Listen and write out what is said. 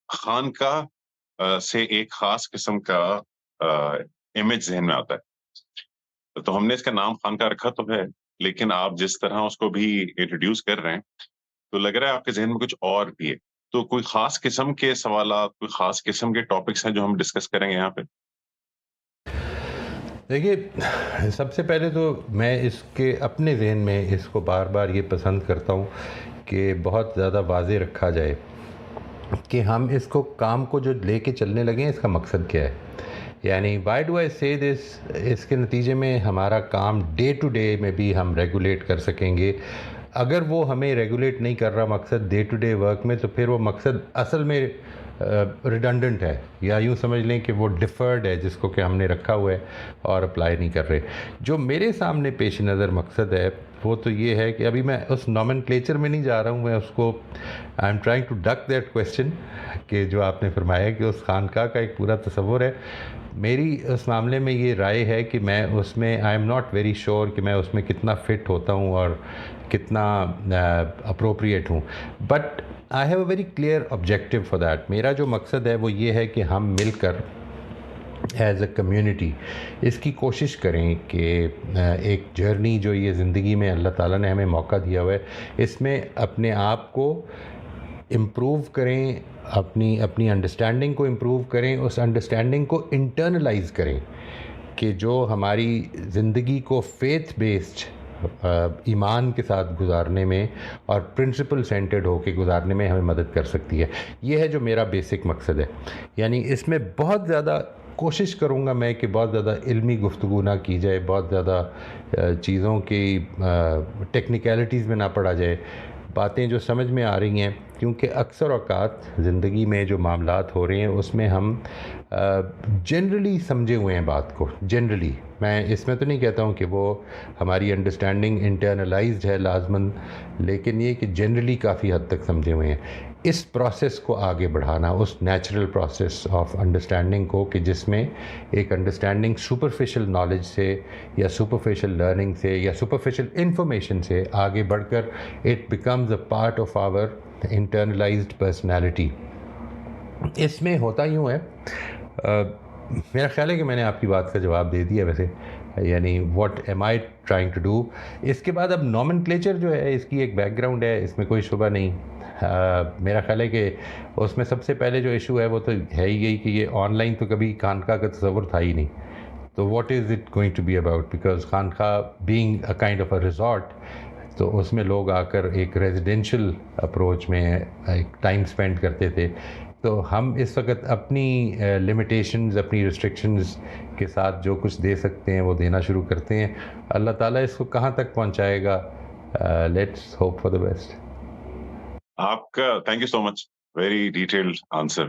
خانقاہ سے ایک خاص قسم کا امیج ذہن میں آتا ہے، تو ہم نے اس کا نام خانقاہ رکھا تو ہے، لیکن آپ جس طرح اس کو بھی انٹروڈیوس کر رہے ہیں تو لگ رہا ہے آپ کے ذہن میں کچھ اور بھی ہے. تو کوئی خاص قسم کے سوالات، کوئی خاص قسم کے ٹاپکس ہیں جو ہم ڈسکس کریں گے یہاں پہ؟ دیکھیے، سب سے پہلے تو میں اس کے اپنے ذہن میں اس کو بار بار یہ پسند کرتا ہوں کہ بہت زیادہ واضح رکھا جائے کہ ہم اس کو کام کو جو لے کے چلنے لگے ہیں اس کا مقصد کیا ہے. یعنی وائی ڈو آئی سے دس، اس کے نتیجے میں ہمارا کام ڈے ٹو ڈے میں بھی ہم ریگولیٹ کر سکیں گے. اگر وہ ہمیں ریگولیٹ نہیں کر رہا مقصد ڈے ٹو ڈے ورک میں، تو پھر وہ مقصد اصل میں ریڈنڈنٹ ہے، یا یوں سمجھ لیں کہ وہ ڈیفرڈ ہے، جس کو کہ ہم نے رکھا ہوا ہے اور اپلائی نہیں کر رہے. جو میرے سامنے پیش نظر مقصد ہے وہ تو یہ ہے کہ ابھی میں اس نومنکلیچر میں نہیں جا رہا ہوں، میں اس کو I am trying to duck that question کہ جو آپ نے فرمایا کہ اس خانقاہ کا ایک پورا تصور ہے. میری اس معاملے میں یہ رائے ہے کہ میں اس میں I am not very sure کہ میں اس میں کتنا فٹ ہوتا ہوں اور کتنا اپروپریٹ ہوں. But I have a very clear objective for that. میرا جو مقصد ہے وہ یہ ہے کہ ہم مل کر ایز اے کمیونٹی اس کی کوشش کریں کہ ایک جرنی جو یہ زندگی میں اللہ تعالیٰ نے ہمیں موقع دیا ہوا ہے، اس میں اپنے آپ کو امپروو کریں، اپنی انڈرسٹینڈنگ کو امپروو کریں، اس انڈرسٹینڈنگ کو انٹرنلائز کریں کہ جو ہماری زندگی کو فیتھ بیسڈ ایمان کے ساتھ گزارنے میں اور پرنسپل سینٹرڈ ہو کے گزارنے میں ہمیں مدد کر سکتی ہے. یہ ہے جو میرا بیسک مقصد ہے. یعنی اس میں بہت زیادہ کوشش کروں گا میں کہ بہت زیادہ علمی گفتگو نہ کی جائے، بہت زیادہ چیزوں کی ٹیکنیکلٹیز میں نہ پڑا جائے. باتیں جو سمجھ میں آ رہی ہیں، کیونکہ اکثر اوقات زندگی میں جو معاملات ہو رہے ہیں اس میں ہم جنرلی سمجھے ہوئے ہیں بات کو. جنرلی میں اس میں تو نہیں کہتا ہوں کہ وہ ہماری انڈرسٹینڈنگ انٹرنلائزڈ ہے لازماً، لیکن یہ کہ جنرلی کافی حد تک سمجھے ہوئے ہیں. اس پروسیس کو آگے بڑھانا، اس نیچرل پروسیس آف انڈرسٹینڈنگ کو، کہ جس میں ایک انڈرسٹینڈنگ سپرفیشل نالج سے یا سپرفیشل لرننگ سے یا سپرفیشل انفارمیشن سے آگے بڑھ کر it becomes a part of our internalised personality. اس میں ہوتا یوں ہے، میرا خیال ہے کہ میں نے آپ کی بات کا جواب دے دیا ویسے، یعنی what am I trying to do. اس کے بعد اب نومنکلیچر جو ہے اس کی ایک بیک گراؤنڈ ہے، اس میں کوئی شبہ نہیں. میرا خیال ہے کہ اس میں سب سے پہلے جو ایشو ہے وہ تو ہے ہی یہی کہ یہ آن لائن تو کبھی خانقاہ کا تصور تھا ہی نہیں. تو what is it going to be about, because خانقاہ being a kind of a resort, تو اس میں لوگ آ کر ایک ریزیڈینشل اپروچ میں ایک ٹائم اسپینڈ کرتے تھے. تو ہم اس وقت اپنی لمیٹیشنز، اپنی ریسٹرکشنز کے ساتھ جو کچھ دے سکتے ہیں وہ دینا شروع کرتے ہیں. اللہ تعالیٰ اس کو کہاں تک پہنچائے گا، let's hope for the best. آپ کا thank you so much, very detailed answer.